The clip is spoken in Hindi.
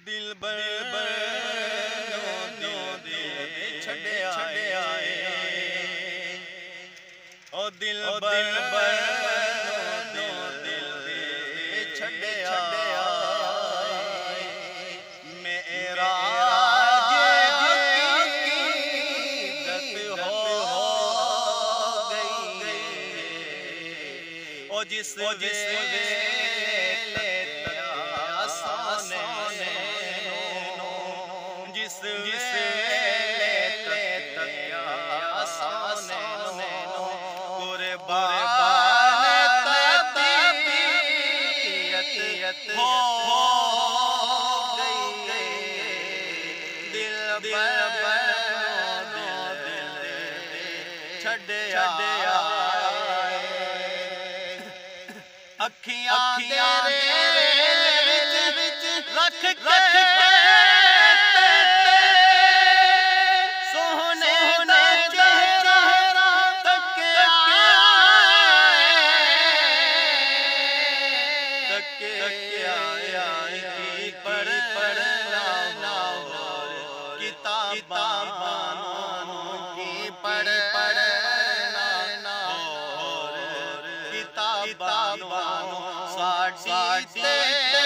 दिल बर नो दिल छड़े आए ओ दिल बर नो दिल छड़े आए मेरा जिस वेले सोने जिस वेले तकिया सोने कुर्बान तबीयत हो गई दिल छड़े अखियां तेरे विच रख के सोहने दा चेहरा तके आए की पढ़ना और किताबां की पढ़ना और किताबां साड़ी